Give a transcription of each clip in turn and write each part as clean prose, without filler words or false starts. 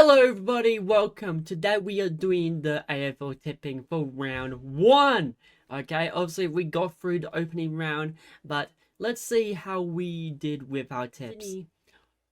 Hello everybody, welcome. Today we are doing the AFL tipping for round 1. Okay, obviously we got through the opening round, but let's see how we did with our tips.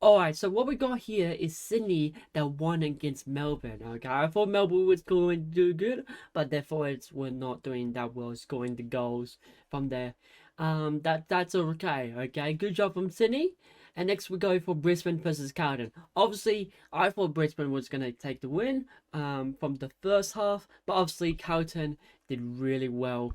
Alright, so what we got here is Sydney that won against Melbourne. Okay, I thought Melbourne was going to do good, but their forwards were not doing that well, scoring the goals from there. That's okay. Okay, good job from Sydney. And next we go for Brisbane versus Carlton. Obviously, I thought Brisbane was going to take the win from the first half, but obviously Carlton did really well,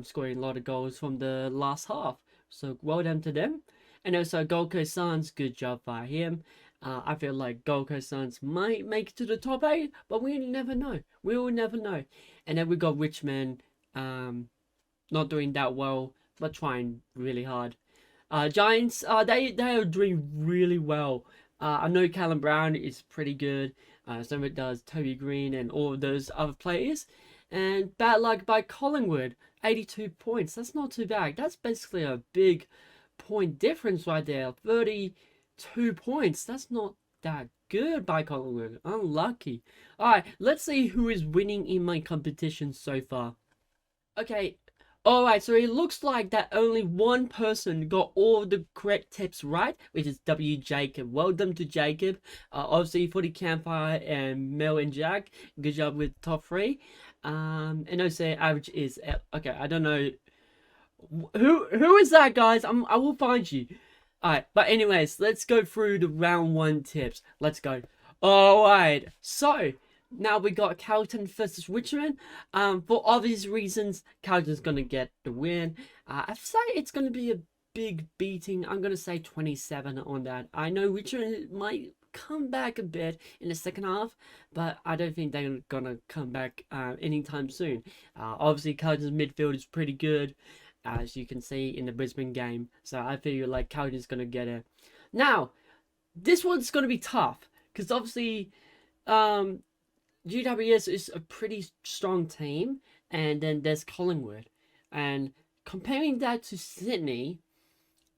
scoring a lot of goals from the last half. So well done to them. And also Gold Coast Suns, good job by him. I feel like Gold Coast Suns might make it to the top 8, but we never know. We will never know. And then we got Richmond, not doing that well, but trying really hard. Giants, they are doing really well. I know Callum Brown is pretty good. So it does Toby Green and all of those other players. And bad luck by Collingwood, 82 points. That's not too bad. That's basically a big point difference right there. 32 points. That's not that good by Collingwood. Unlucky. Alright, let's see who is winning in my competition so far. Okay. Alright, so it looks like that only one person got all the correct tips right, which is W. Jacob. Well done to Jacob. Obviously for the Campfire and Mel and Jack, good job with top 3. And also average is, okay, I don't know. Who is that, guys? I will find you. Alright, but anyways, let's go through the round 1 tips. Let's go. Alright, so now we got Carlton versus Richmond. For obvious reasons, Carlton's gonna get the win. I say it's gonna be a big beating. I'm gonna say 27 on that. I know Richmond might come back a bit in the second half, but I don't think they're gonna come back anytime soon. Obviously, Carlton's midfield is pretty good, as you can see in the Brisbane game. So I feel like Carlton's gonna get it. Now, this one's gonna be tough because obviously, GWS is a pretty strong team, and then there's Collingwood. And comparing that to Sydney,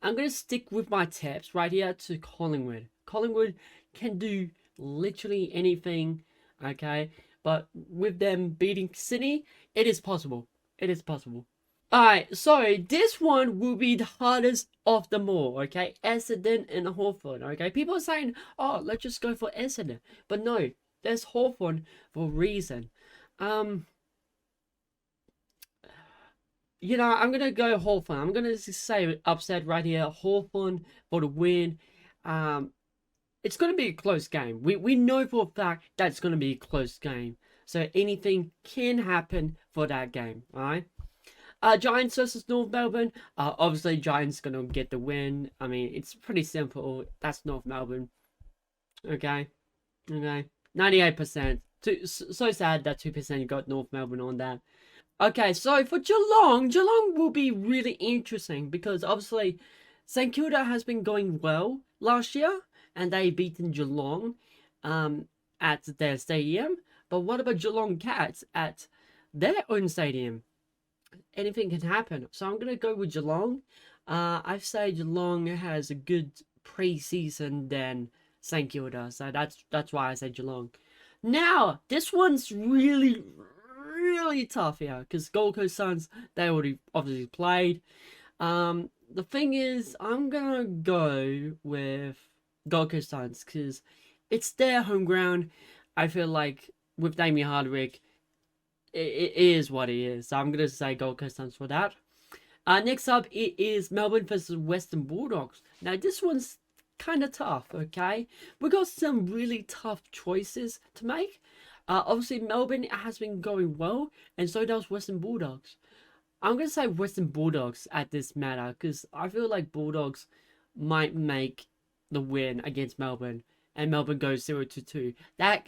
I'm going to stick with my tips right here to Collingwood. Collingwood can do literally anything, okay? But with them beating Sydney, it is possible. It is possible. Alright, so this one will be the hardest of them all, okay? Essendon and Hawthorn, okay? People are saying, oh, let's just go for Essendon. But no. There's Hawthorn for a reason. I'm gonna go Hawthorn. I'm gonna say upset right here. Hawthorn for the win. It's gonna be a close game. We know for a fact that it's gonna be a close game. So anything can happen for that game. Alright. Giants versus North Melbourne. Obviously Giants gonna get the win. I mean, it's pretty simple. That's North Melbourne. Okay. 98%. So sad that 2% got North Melbourne on that. Okay, so for Geelong will be really interesting because obviously St Kilda has been going well last year and they beaten Geelong at their stadium. But what about Geelong Cats at their own stadium? Anything can happen. So I'm going to go with Geelong. I say Geelong has a good pre-season than St Kilda, so that's why I say Geelong. Now, this one's really tough here, because Gold Coast Suns, they already obviously played. The thing is, I'm gonna go with Gold Coast Suns, because it's their home ground. I feel like, with Damien Hardwick, it is what it is. So I'm gonna say Gold Coast Suns for that. Next up, it is Melbourne versus Western Bulldogs. Now, this one's kind of tough, okay? We got some really tough choices to make. Obviously Melbourne has been going well, and so does Western Bulldogs. I'm gonna say Western Bulldogs at this matter because I feel like Bulldogs might make the win against Melbourne, and Melbourne goes 0-2. That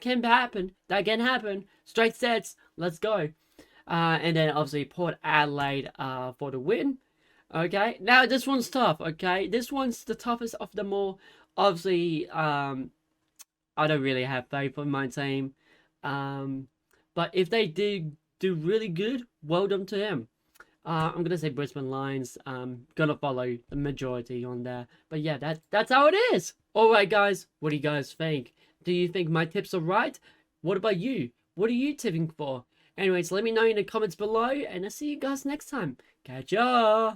can happen. That can happen. Straight sets. Let's go. And then obviously Port Adelaide for the win. Okay, now this one's tough, okay? This one's the toughest of them all. Obviously, I don't really have faith in my team. But if they do really good, well done to him. I'm going to say Brisbane Lions. Going to follow the majority on there. But yeah, that's how it is. Alright, guys, what do you guys think? Do you think my tips are right? What about you? What are you tipping for? Anyways, let me know in the comments below, and I'll see you guys next time. Catch ya!